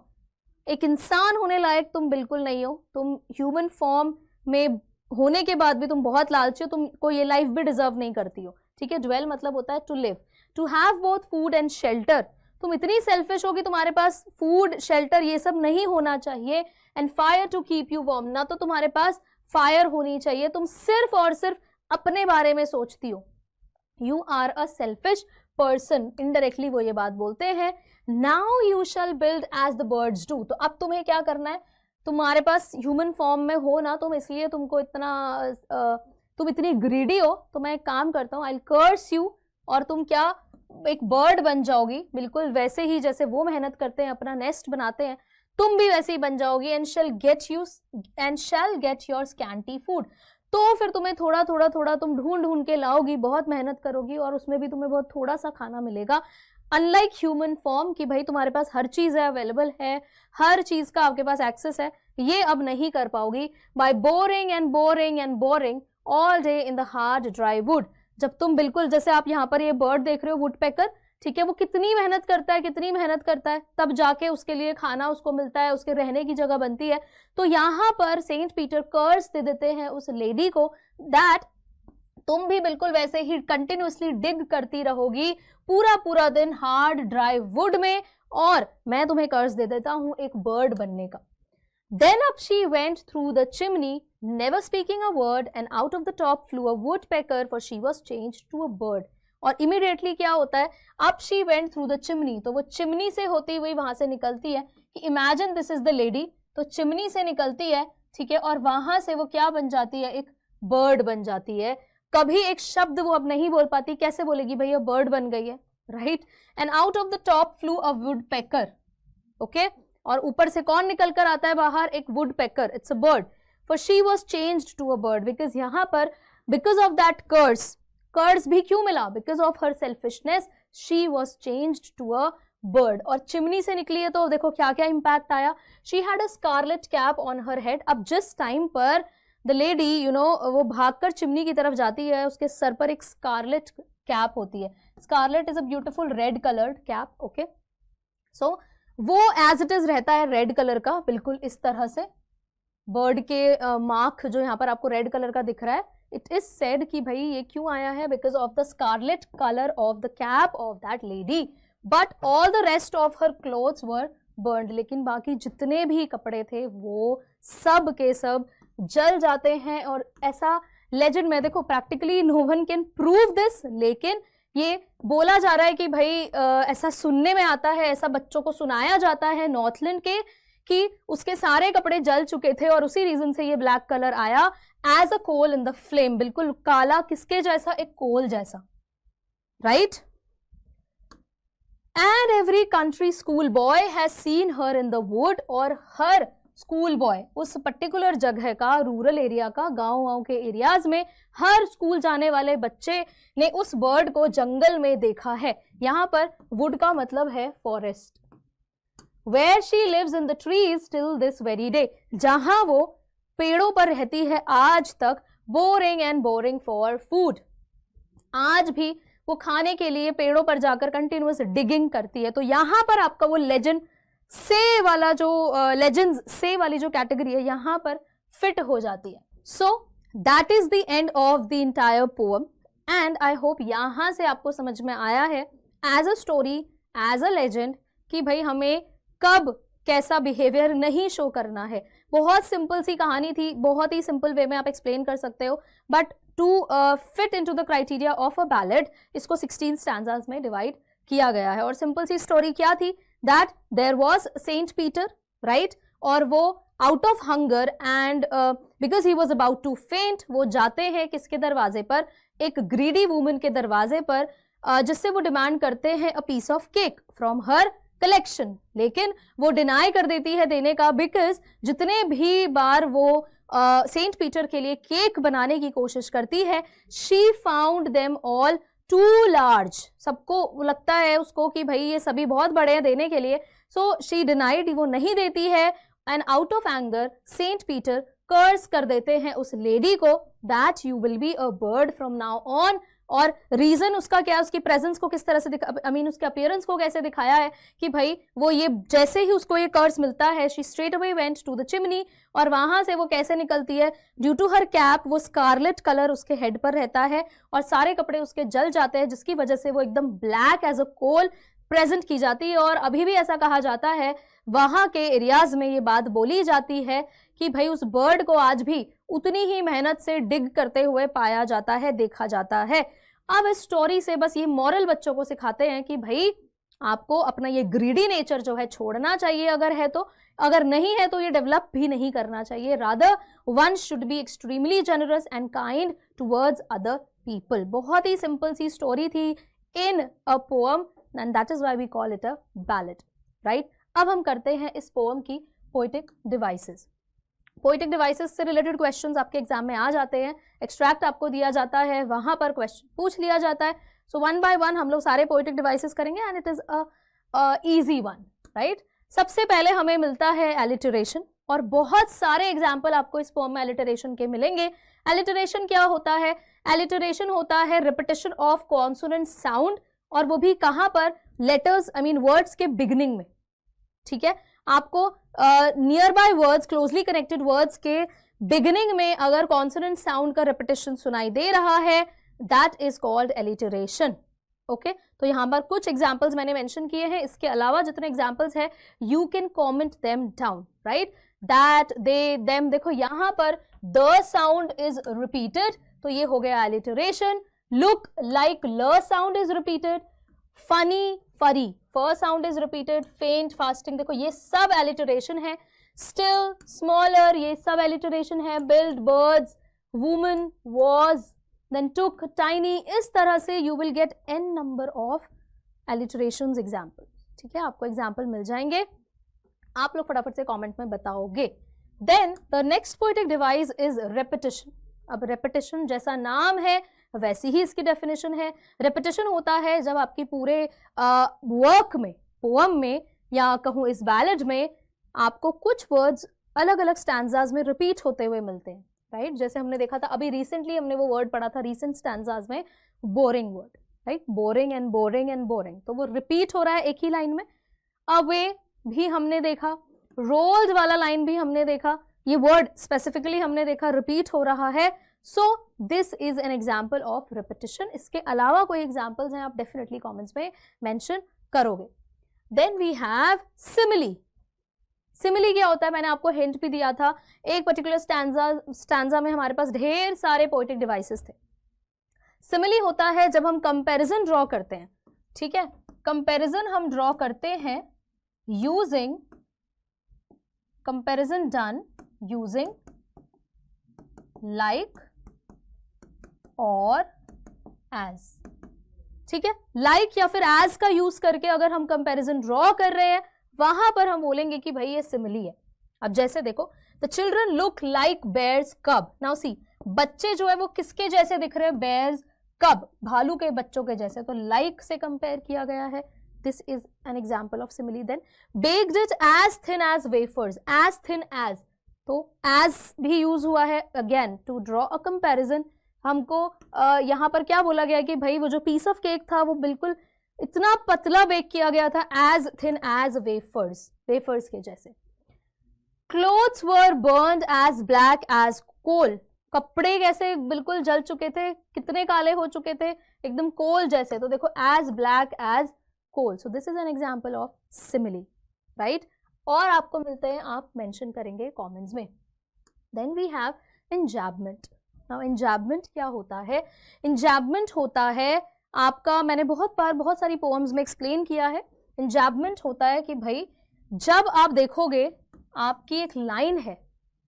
एक इंसान होने लायक तुम बिल्कुल नहीं हो, तुम ह्यूमन फॉर्म में होने के बाद भी तुम बहुत लालची हो, तुमको ये लाइफ भी डिजर्व नहीं करती हो. ठीक है, ड्वेल मतलब होता है to live, to have both food and shelter. तुम इतनी सेल्फिश हो कि तुम्हारे पास फूड, शेल्टर ये सब नहीं होना चाहिए. And fire to keep you warm, ना तो तुम्हारे पास फायर होनी चाहिए, तुम सिर्फ और सिर्फ अपने बारे में सोचती हो. You are a selfish person, indirectly वो ये बात बोलते हैं. Now you shall build as the birds do, तो अब तुम्हें क्या करना है, तुम्हारे पास ह्यूमन फॉर्म में हो ना तुम, इसलिए तुमको इतना तुम इतनी ग्रीडी हो, तो मैं एक काम करता हूँ, आई विल कर्स यू, और तुम क्या एक बर्ड बन जाओगी, बिल्कुल वैसे ही जैसे वो मेहनत करते हैं, अपना नेस्ट बनाते हैं, तुम भी वैसे ही बन जाओगी. And shall get your scanty food, तो फिर तुम्हें थोड़ा थोड़ा तुम ढूंढ के लाओगी, बहुत मेहनत करोगी, और उसमें भी तुम्हें बहुत थोड़ा सा खाना मिलेगा. अनलाइक ह्यूमन फॉर्म कि भाई तुम्हारे पास हर चीज है, अवेलेबल है, हर चीज का आपके पास एक्सेस है, ये अब नहीं कर पाओगी. By boring and boring and boring all day in the hard dry wood. जब तुम बिल्कुल, जैसे आप यहाँ पर ये बर्ड देख रहे हो, वुड पैकर, ठीक है, वो कितनी मेहनत करता है, तब जाके उसके लिए खाना उसको मिलता है, उसके रहने की जगह बनती है. तो यहाँ पर सेंट पीटर कर्स दे देते हैं उस लेडी को, दैट तुम भी बिल्कुल वैसे ही कंटिन्यूअसली डिग करती रहोगी पूरा दिन हार्ड ड्राई वुड में, और मैं तुम्हें कर्ज दे देता हूं एक बर्ड बनने का. Then up she went through the chimney, never speaking a word, and out of the top flew a woodpecker, for she was changed to a bird. और immediately क्या होता है, up she went through the chimney, तो वो chimney से होती हुई वहां से निकलती है, कि imagine this is the lady, तो चिमनी से निकलती है, ठीक है, और वहां से वो क्या बन जाती है, एक बर्ड बन जाती है. कभी एक शब्द वो अब नहीं बोल पाती, कैसे बोलेगी भैया, बर्ड बन गई है, right. And out of the top flu a woodpecker, okay, और ऊपर से कौन निकल कर आता है बाहर, एक woodpecker, it's a bird. For she was changed to a bird, because यहाँ पर बिकॉज ऑफ दैट कर्स भी क्यों मिला, because of her selfishness she was changed to a bird. और चिमनी से निकली है तो देखो क्या क्या इंपैक्ट आया. She had a scarlet cap on her head. अब जिस टाइम पर द लेडी वो भागकर चिमनी की तरफ जाती है, उसके सर पर एक स्कारलेट कैप होती है. Scarlet is a beautiful red coloured cap, okay. So वो एज इट इज रहता है रेड कलर का, बिल्कुल इस तरह से. बर्ड के मार्क जो यहाँ पर आपको रेड कलर का दिख रहा है, इट इज सेड कि भाई ये क्यों आया है, because of the scarlet colour of the cap of that lady. But all the rest of her clothes were burned, लेकिन बाकी जितने भी कपड़े थे वो सब के सब जल जाते हैं. और ऐसा लेजेंड में देखो, practically no one can prove this, लेकिन ये बोला जा रहा है कि भाई ऐसा सुनने में आता है, ऐसा बच्चों को सुनाया जाता है नॉर्थलैंड के, कि उसके सारे कपड़े जल चुके थे और उसी रीजन से ये ब्लैक कलर आया, as a coal in the flame, बिल्कुल काला, किसके जैसा, एक कोल जैसा, right. And every country school boy has seen her in the wood, और हर स्कूल बॉय उस पर्टिकुलर जगह का, रूरल एरिया का, गांव के एरियाज में हर स्कूल जाने वाले बच्चे ने उस बर्ड को जंगल में देखा है. यहाँ पर वुड का मतलब है forest. Where she lives in the trees till this very day, जहां वो पेड़ों पर रहती है आज तक, boring and boring for food, आज भी वो खाने के लिए पेड़ों पर जाकर कंटिन्यूअस डिगिंग करती है. तो यहाँ पर आपका वो लेजेंड से वाला जो लेजेंड्स से वाली जो कैटेगरी है यहाँ पर फिट हो जाती है. So that is the end of the entire poem, and I hope यहाँ से आपको समझ में आया है as a story, as a legend, कि भाई हमें कब कैसा बिहेवियर नहीं शो करना है. बहुत सिंपल सी कहानी थी, बहुत ही सिंपल वे में आप एक्सप्लेन कर सकते हो, but to fit into the criteria of a ballad इसको 16 स्टैंजास में डिवाइड किया गया है. और सिंपल सी स्टोरी क्या थी, that there was saint Peter, right, और वो out of hunger and because he was about to faint, वो जाते हैं किसके दरवाजे पर, एक ग्रीडी वुमन के दरवाजे पर, जिससे वो डिमांड करते हैं a piece of cake from her collection, लेकिन वो डिनाई कर देती है देने का, बिकॉज जितने भी बार वो सेंट पीटर के लिए केक बनाने की कोशिश करती है, she found them all too large, सबको लगता है उसको कि भाई ये सभी बहुत बड़े हैं देने के लिए, सो शी डिनाइड, वो नहीं देती है, and out of anger saint Peter curse कर देते हैं उस लेडी को that you will be a bird from now on. और रीजन उसका क्या, उसकी प्रेजेंस को किस तरह से उसके अपीयरेंस को कैसे दिखाया है कि भाई वो ये जैसे ही उसको ये कर्स मिलता है, she straight away went to the chimney, और वहां से वो कैसे निकलती है, ड्यू टू हर कैप, वो स्कारलेट कलर उसके हेड पर रहता है और सारे कपड़े उसके जल जाते हैं, जिसकी वजह से वो एकदम black as a coal present की जाती है। और अभी भी ऐसा कहा जाता है, वहां के एरियाज में ये बात बोली जाती है कि भाई उस बर्ड को आज भी उतनी ही मेहनत से डिग करते हुए पाया जाता है, देखा जाता है। अब इस स्टोरी से बस ये मॉरल बच्चों को सिखाते हैं कि भाई आपको अपना ये ग्रीडी नेचर जो है छोड़ना चाहिए, अगर है तो, अगर नहीं है तो ये डेवलप भी नहीं करना चाहिए। Rather one should be extremely generous and kind towards other people. बहुत ही सिंपल सी स्टोरी थी in a poem and that is why we call it a ballad, right. अब हम करते हैं इस पोएम की पोएटिक डिवाइसेस। पोएटिक डिवाइसेस से रिलेटेड क्वेश्चंस आपके एग्जाम में आ जाते हैं, एक्सट्रैक्ट आपको दिया जाता है, वहां पर क्वेश्चन पूछ लिया जाता है। सो वन बाय वन हम लोग सारे पोएटिक डिवाइसेस करेंगे and it is a easy one, right. सबसे पहले हमें मिलता है एलिटरेशन, और बहुत सारे एग्जाम्पल आपको इस पोएम में एलिटरेशन के मिलेंगे। एलिटरेशन क्या होता है? एलिटरेशन होता है रिपीटिशन ऑफ कॉन्सोनेंट साउंड, और वो भी कहां पर, लेटर्स वर्ड्स के बिगिनिंग में, ठीक है। आपको near by words, closely connected words के बिगिनिंग में अगर कॉन्सोनेंट साउंड का रिपीटिशन सुनाई दे रहा है, that is called alliteration, okay. तो यहां पर कुछ एग्जांपल्स मैंने मेंशन किए हैं, इसके अलावा जितने एग्जांपल्स है you can comment them down, right. That, they, them, देखो यहां पर द साउंड इज रिपीटेड, तो ये हो गया एलिटरेशन। लुक लाइक ल साउंड इज रिपीटेड, फनी, फरी, फ साउंड इज रिपीटेड, फेंट, फास्टिंग, देखो ये सब एलिटरेशन है। स्टिल, स्मॉलर, ये सब एलिटरेशन है। Build, birds, woman, was, then took, tiny, इस तरह से you will get an number of alliterations example, ठीक है। आपको एग्जाम्पल मिल जाएंगे, आप लोग फटाफट से कमेंट में बताओगे। Then the next poetic device is repetition. अब रेपिटिशन जैसा नाम है वैसी ही इसकी डेफिनेशन है। रेपिटिशन होता है जब आपकी पूरे वर्क में, पोएम में, या कहूँ इस बैलेड में, आपको कुछ वर्ड्स अलग अलग स्टैंजाज में रिपीट होते हुए मिलते हैं, राइट। जैसे हमने देखा था अभी रिसेंटली, हमने वो वर्ड पढ़ा था रिसेंट स्टैंजाज में, boring word, right. Boring and boring and boring, तो वो रिपीट हो रहा है एक ही लाइन में। अवे भी हमने देखा, रोल्ड वाला लाइन भी हमने देखा, ये वर्ड स्पेसिफिकली हमने देखा रिपीट हो रहा है। So this is an example of repetition. इसके अलावा कोई एग्जाम्पल्स हैं आप डेफिनेटली कमेंट्स में मेंशन करोगे। Then we have simile. Simile क्या होता है, मैंने आपको हिंट भी दिया था, एक पर्टिकुलर स्टैंजा में हमारे पास ढेर सारे पोएटिक डिवाइसेस थे। सिमिली होता है जब हम कंपैरिजन ड्रॉ करते हैं, ठीक है। कंपैरिजन हम ड्रॉ करते हैं using, comparison done using like और एज, ठीक है। लाइक या फिर एज का यूज करके अगर हम कंपैरिजन ड्रॉ कर रहे हैं, वहां पर हम बोलेंगे कि भाई ये सिमिली है। अब जैसे देखो, the children look like bears cub. Now see, बच्चे जो है वो किसके जैसे दिख रहे हैं, बेयर्स कब, भालू के बच्चों के जैसे, तो लाइक से कंपेयर किया गया है। This is an example of simile. Then baked it as thin as wafers, as thin as, तो एज भी यूज हुआ है again to draw a comparison. हमको यहाँ पर क्या बोला गया कि भाई वो जो पीस ऑफ केक था वो बिल्कुल इतना पतला बेक किया गया था, as thin as wafers, wafers के जैसे। Clothes were burned as black as coal, कपड़े कैसे बिल्कुल जल चुके थे, कितने काले हो चुके थे, एकदम कोल जैसे, तो देखो as black as coal. So this is an example of simile, right. और आपको मिलते हैं, आप मेंशन करेंगे कमेंट्स में। Then we have enjambment. Now enjambment क्या होता है? इंजैबमेंट होता है आपका, मैंने बहुत बार बहुत सारी पोएम्स में एक्सप्लेन किया है। इंजैबमेंट होता है कि भाई जब आप देखोगे आपकी एक लाइन है,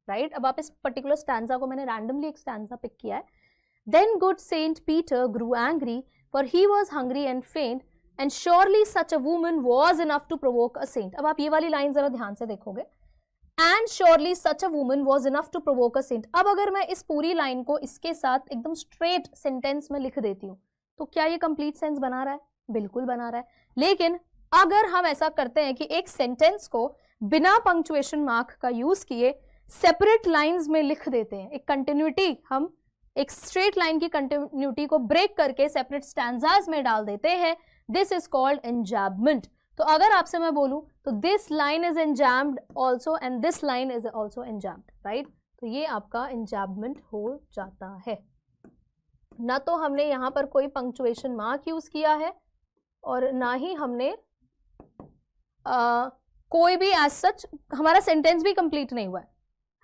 राइट? अब आप इस पर्टिकुलर स्टैंजा को, मैंने रैंडमली एक स्टैंजा पिक किया है. Then good Saint Peter grew angry, for he was hungry and faint, and surely such a woman was enough to provoke a saint. अब आप ये वाली लाइन जरा ध्यान से देखोगे. And surely such a woman was enough to provoke a saint. अब अगर मैं इस पूरी लाइन को इसके साथ एकदम स्ट्रेट सेंटेंस में लिख देती हूँ, तो क्या ये कंप्लीट सेंस बना रहा है? बिल्कुल बना रहा है. लेकिन अगर हम ऐसा करते हैं कि एक सेंटेंस को बिना पंक्चुएशन मार्क का यूज किए सेपरेट लाइंस में लिख देते हैं, एक कंटिन्यूटी, हम एक स्ट्रेट लाइन की कंटिन्यूटी को ब्रेक करके सेपरेट स्टैंजाज में डाल देते हैं, दिस इज कॉल्ड एंजैम्बमेंट. तो अगर आपसे मैं बोलूं तो this line is enjambed also and this line is also enjambed, right? तो ये आपका एंजैम्बमेंट हो जाता है. ना तो हमने यहाँ पर कोई पंक्चुएशन मार्क यूज किया है और ना ही हमने कोई भी एज सच, हमारा सेंटेंस भी कंप्लीट नहीं हुआ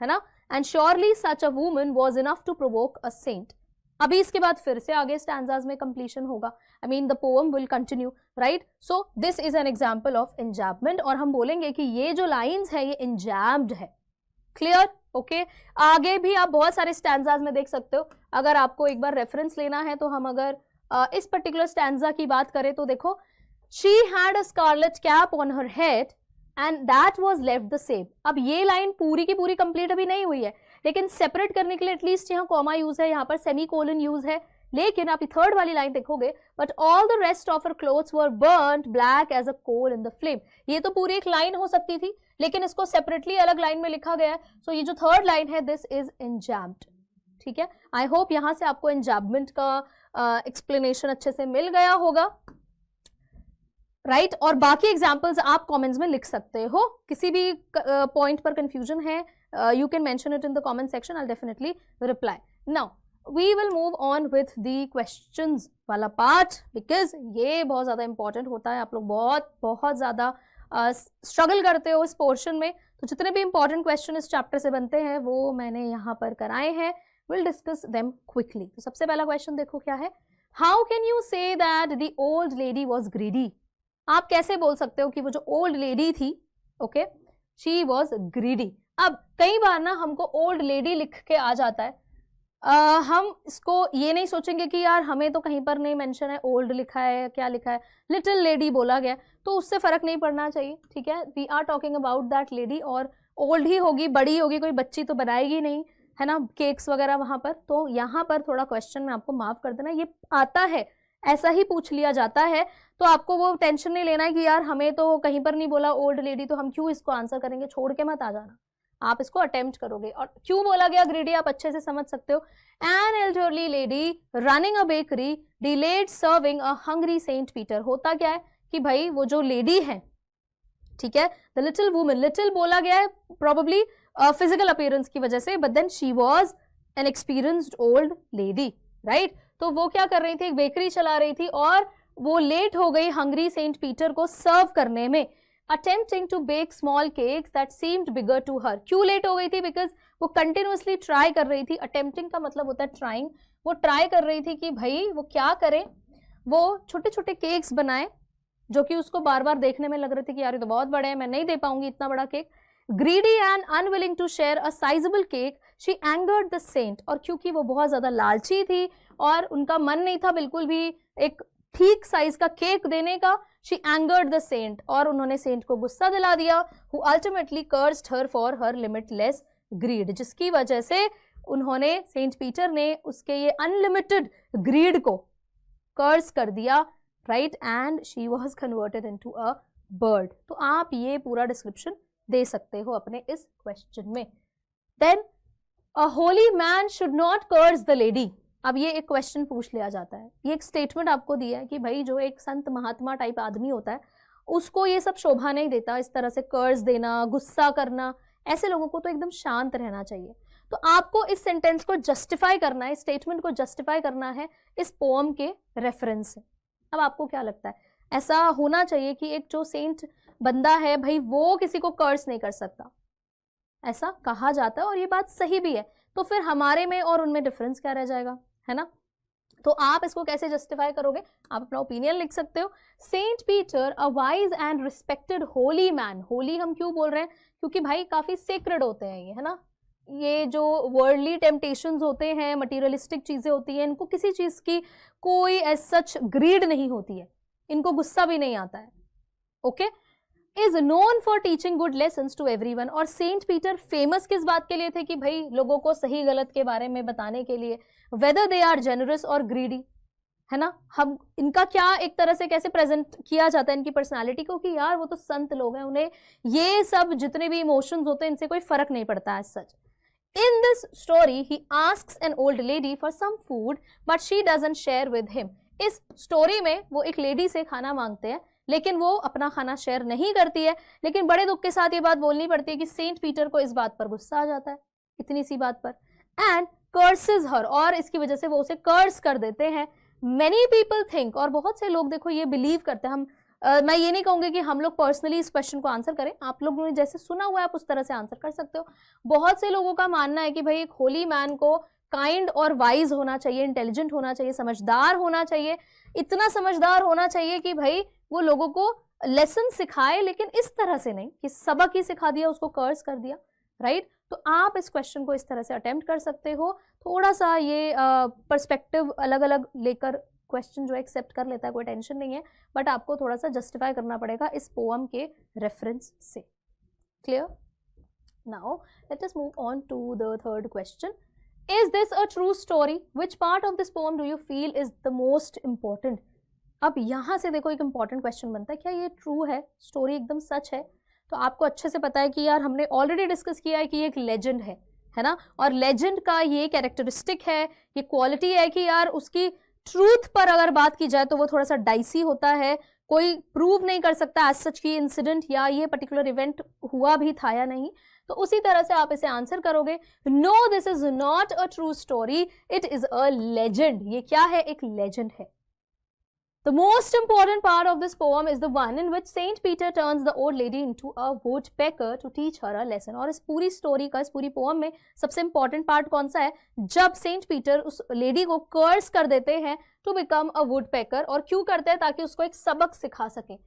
है ना. And surely such a woman was enough to provoke a saint. अभी इसके बाद फिर से आगे स्टैंजाज में कंप्लीशन होगा. I mean the poem will continue, right? So this is an example of enjambment. और हम बोलेंगे कि ये जो लाइंस है ये enjambed है. क्लियर? ओके. आगे भी आप बहुत सारे स्टैंजाज में देख सकते हो. अगर आपको एक बार रेफरेंस लेना है तो हम अगर इस पर्टिकुलर स्टैंजा की बात करें तो देखो, she had a scarlet cap on her head and that was left the same. अब ये लाइन पूरी की पूरी कंप्लीट अभी नहीं हुई है, लेकिन सेपरेट करने के लिए एटलीस्ट यहाँ कॉमा यूज है, यहाँ पर सेमी कोलन यूज है. लेकिन आप थर्ड वाली लाइन देखोगे, but all the rest of her clothes were burned black as a coal in the flame. ये तो पूरी एक लाइन हो सकती थी, लेकिन इसको सेपरेटली अलग लाइन में लिखा गया है. सो ये जो थर्ड लाइन है, दिस इज एंजैम्ड. ठीक है. आई होप यहाँ से आपको एंजैम्बमेंट का एक्सप्लेनेशन अच्छे से मिल गया होगा, राइट? और बाकी एग्जाम्पल्स आप कमेंट्स में लिख सकते हो. किसी भी पॉइंट पर कंफ्यूजन है, you can mention it in the comment section, I definitely reply. Now we will move on with the questions वाला पार्ट, बिकॉज ये बहुत ज़्यादा इंपॉर्टेंट होता है. आप लोग बहुत ज़्यादा स्ट्रगल करते हो इस पोर्शन में. तो जितने भी इंपॉर्टेंट क्वेश्चन इस चैप्टर से बनते हैं वो मैंने यहाँ पर कराए हैं. Will discuss them quickly. तो सबसे पहला क्वेश्चन देखो क्या है. How can you say that the old lady was greedy? आप कैसे बोल सकते हो कि वो जो ओल्ड लेडी थी, ओके, शी वॉज ग्रीडी. अब कई बार ना हमको ओल्ड लेडी लिख के आ जाता है, हम इसको ये नहीं सोचेंगे कि यार हमें तो कहीं पर नहीं मेंशन है, ओल्ड लिखा है, क्या लिखा है, लिटिल लेडी बोला गया, तो उससे फर्क नहीं पड़ना चाहिए. ठीक है. We are talking about that lady, और ओल्ड ही होगी, बड़ी होगी, कोई बच्ची तो बनाएगी नहीं, है ना, केक्स वगैरह वहां पर. तो यहाँ पर थोड़ा क्वेश्चन में आपको माफ कर देना, ये आता है, ऐसा ही पूछ लिया जाता है. तो आपको वो टेंशन नहीं लेना है कि यार हमें तो कहीं पर नहीं बोला ओल्ड लेडी, तो हम क्यों इसको आंसर करेंगे. छोड़ के मत आ जाना, आप इसको अटेम्प्ट करोगे. और क्यों बोला गया ग्रीडी आप अच्छे से समझ सकते हो. An elderly lady running a bakery delayed serving a hungry saint Peter. होता क्या है कि भाई वो जो लेडी है, ठीक है, द लिटिल वुमन, लिटिल बोला गया है प्रोबेबली फिजिकल अपीयरेंस की वजह से, but then she was an experienced old lady, right? तो वो क्या कर रही थी, एक बेकरी चला रही थी और वो लेट हो गई हंग्री सेंट पीटर को सर्व करने में. Attempting to bake small cakes that seemed bigger to her. क्यों लेट हो गई थी? बिकॉज वो कंटिन्यूअसली ट्राई कर रही थी. अटेम्प्टिंग का मतलब होता है ट्राइंग. वो ट्राई कर रही थी कि भाई वो क्या करे, वो छोटे छोटे केक्स बनाए जो कि उसको बार बार देखने में लग रहे थे कि यार ये तो बहुत बड़े हैं, मैं नहीं दे पाऊंगी इतना बड़ा cake. Greedy and unwilling to share a sizeable cake she angered the saint. और क्योंकि वो बहुत ज्यादा लालची थी और उनका मन नहीं था बिल्कुल भी एक ठीक साइज का केक देने का, शी एंगर्ड द सेंट, और उन्होंने सेंट को गुस्सा दिला दिया, who ultimately cursed her for her limitless greed. जिसकी वजह से उन्होंने, सेंट पीटर ने उसके ये अनलिमिटेड ग्रीड को कर्स कर दिया, right? And she was converted into a bird. तो आप ये पूरा डिस्क्रिप्शन दे सकते हो अपने इस क्वेश्चन में. Then a holy man should not curse the lady. अब ये एक क्वेश्चन पूछ लिया जाता है, ये एक स्टेटमेंट आपको दिया है कि भाई जो एक संत महात्मा टाइप आदमी होता है उसको ये सब शोभा नहीं देता, इस तरह से कर्ज देना, गुस्सा करना. ऐसे लोगों को तो एकदम शांत रहना चाहिए. तो आपको इस सेंटेंस को जस्टिफाई करना है, स्टेटमेंट को जस्टिफाई करना है इस पोएम के रेफरेंस से. अब आपको क्या लगता है, ऐसा होना चाहिए कि एक जो सेंट बंदा है भाई वो किसी को कर्ज नहीं कर सकता, ऐसा कहा जाता है और ये बात सही भी है. तो फिर हमारे में और उनमें डिफरेंस क्या रह जाएगा, है ना? तो आप इसको कैसे जस्टिफाई करोगे? आप अपना ओपिनियन लिख सकते हो। Saint Peter a wise and respected holy man. Holy हम क्यों बोल रहे हैं? क्योंकि भाई काफी सेक्रेड होते हैं ये, है ना। ये जो वर्ल्डली टेम्पटेशंस होते हैं, मटीरियलिस्टिक चीजें होती हैं, इनको किसी चीज की कोई एज सच ग्रीड नहीं होती है, इनको गुस्सा भी नहीं आता है। Okay, is known for teaching good lessons to everyone. और सेंट पीटर फेमस किस बात के लिए थे? कि भाई लोगों को सही गलत के बारे में बताने के लिए, वेदर दे आर जेनरस और ग्रीडी, है ना। हम इनका क्या एक तरह से कैसे प्रेजेंट किया जाता है इनकी पर्सनालिटी को, कि यार वो तो संत लोग हैं, उन्हें ये सब जितने भी इमोशंस होते हैं इनसे कोई फर्क नहीं पड़ता है सच। In this story, he asks an old lady for some food, but she doesn't share with him. इस स्टोरी में वो एक लेडी से खाना मांगते हैं, लेकिन वो अपना खाना शेयर नहीं करती है। लेकिन बड़े दुख के साथ ये बात बोलनी पड़ती है कि सेंट पीटर को इस बात पर गुस्सा आ जाता है, इतनी सी बात पर, एंड कर्सेस हर, और इसकी वजह से वो उसे कर्स कर देते हैं। Many people think, और बहुत से लोग देखो ये बिलीव करते हैं, हम मैं ये नहीं कहूँगी कि हम लोग पर्सनली इस क्वेश्चन को आंसर करें, आप लोगों ने जैसे सुना हुआ है आप उस तरह से आंसर कर सकते हो। बहुत से लोगों का मानना है कि भाई एक होली मैन को काइंड और वाइज होना चाहिए, इंटेलिजेंट होना चाहिए, समझदार होना चाहिए, इतना समझदार होना चाहिए कि भाई वो लोगों को लेसन सिखाए, लेकिन इस तरह से नहीं कि सबक ही सिखा दिया, उसको कर्स कर दिया, राइट। तो आप इस क्वेश्चन को इस तरह से अटेम्प्ट कर सकते हो। थोड़ा सा ये पर्सपेक्टिव अलग अलग लेकर क्वेश्चन जो एक्सेप्ट कर लेता है, कोई टेंशन नहीं है, बट आपको थोड़ा सा जस्टिफाई करना पड़ेगा इस पोएम के रेफरेंस से। Clear? Now let us move on to the third question. Is this a true story? Which part of this poem do you feel is the most important? अब यहाँ से देखो एक इंपॉर्टेंट क्वेश्चन बनता है, क्या ये ट्रू है, स्टोरी एकदम सच है? तो आपको अच्छे से पता है कि यार हमने ऑलरेडी डिस्कस किया है कि ये एक लेजेंड है ना। और लेजेंड का ये कैरेक्टरिस्टिक है, ये क्वालिटी है कि यार उसकी ट्रूथ पर अगर बात की जाए तो वो थोड़ा सा डाइसी होता है, कोई प्रूव नहीं कर सकता एज सच की इंसिडेंट या ये पर्टिकुलर इवेंट हुआ भी था या नहीं। तो उसी तरह से आप इसे आंसर करोगे, no this is not a true story, it is a legend. ये क्या है? एक लेजेंड है। The most important part of this poem is the one in which Saint Peter turns the old lady into a woodpecker to teach her a lesson. और इस पूरी story का, इस पूरी पोएम में सबसे इंपॉर्टेंट पार्ट कौन सा है? जब सेंट पीटर उस लेडी को कर्स कर देते हैं टू बिकम अ वुडपेकर। और क्यों करते हैं? ताकि उसको एक सबक सिखा सके।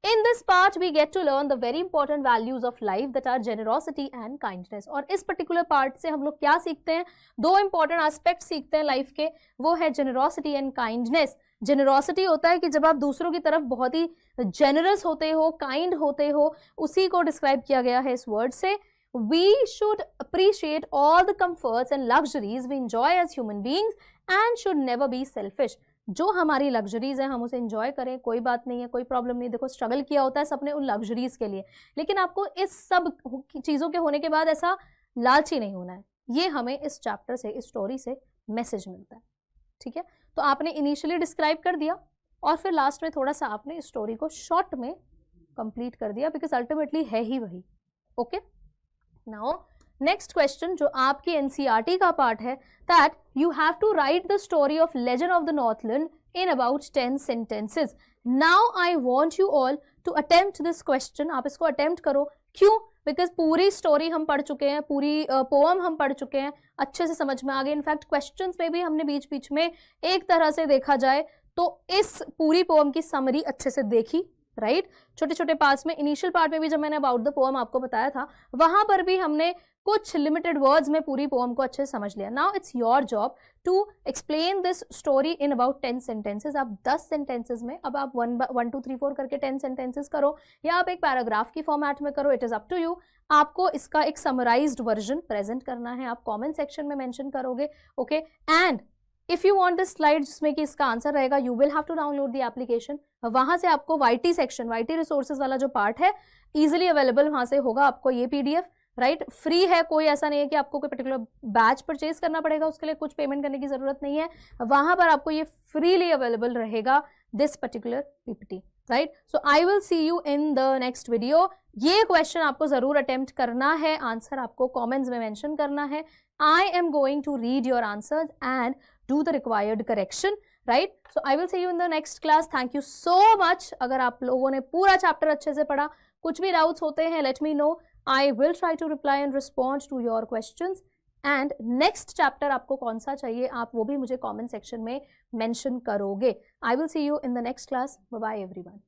In this part we get to learn the very important values of life that are generosity and kindness. और इस particular part से हम लोग क्या सीखते हैं? दो important aspects सीखते हैं लाइफ के, वो है generosity and kindness. जेनरॉसिटी होता है कि जब आप दूसरों की तरफ बहुत ही जेनरस होते हो, काइंड होते हो, उसी को डिस्क्राइब किया गया है इस वर्ड से। We should appreciate all the comforts and luxuries we enjoy as human beings and should never be selfish. जो हमारी लग्जरीज हैं हम उसे एंजॉय करें, कोई बात नहीं है, कोई प्रॉब्लम नहीं। देखो स्ट्रगल किया होता है सबने उन लग्जरीज के लिए, लेकिन आपको इस सब चीज़ों के होने के बाद ऐसा लालची नहीं होना है। ये हमें इस चैप्टर से, इस स्टोरी से मैसेज मिलता है, ठीक है। तो आपने इनिशियली डिस्क्राइब कर दिया और फिर लास्ट में थोड़ा सा आपने इस स्टोरी को शॉर्ट में कंप्लीट कर दिया, बिकॉज अल्टीमेटली है ही वही। ओके, नाउ नेक्स्ट क्वेश्चन जो आपकी एनसीईआरटी का पार्ट है, that you have to write the story of legend of the Northland in about 10 sentences. Now I want you all to attempt this question. आप इसको attempt करो। क्यों? Because पूरी story हम पढ़ चुके हैं, पूरी पोएम हम पढ़ चुके हैं, अच्छे से समझ में आ गए। इनफैक्ट क्वेश्चंस में भी हमने बीच बीच में एक तरह से देखा जाए तो इस पूरी पोएम की समरी अच्छे से देखी, राइट। छोटे छोटे पार्ट्स में, इनिशियल पार्ट में भी जब मैंने अबाउट द पोएम आपको बताया था, वहां पर भी हमने कुछ लिमिटेड वर्ड्स में पूरी पोएम को अच्छे से समझ लिया। Now it's your job to explain this story in about 10 sentences. आप 10 सेंटेंसेज में, अब आप 1 2 3 4 करके 10 सेंटेंसेज करो, या आप एक पैराग्राफ की फॉर्मेट में करो, it is up to you. आपको इसका एक समराइज्ड वर्जन प्रेजेंट करना है, आप कमेंट सेक्शन में मेंशन करोगे, okay. And if you want this slide जिसमें कि इसका आंसर रहेगा, you will have to download the application. वहां से आपको वाईटी सेक्शन, वाईटी रिसोर्सेज वाला जो पार्ट है, इजीली अवेलेबल वहां से होगा आपको ये पीडीएफ, राइट। फ्री है, कोई ऐसा नहीं है कि आपको कोई पर्टिकुलर बैच परचेज करना पड़ेगा, उसके लिए कुछ पेमेंट करने की जरूरत नहीं है। वहां पर आपको ये फ्रीली अवेलेबल रहेगा, this particular PPT, right. So I will see you in the next video. ये क्वेश्चन आपको जरूर अटेम्प्ट करना है, आंसर आपको कमेंट्स में मेंशन करना है। I am going to read your answers and do the required correction, right. So I will see you in the next class. Thank you so much. अगर आप लोगों ने पूरा चैप्टर अच्छे से पढ़ा, कुछ भी डाउट्स होते हैं, let me know. I will try to reply and respond to your questions. And next chapter आपको कौन सा चाहिए आप वो भी मुझे कमेंट सेक्शन में मेंशन करोगे. I will see you in the next class. Bye bye everyone.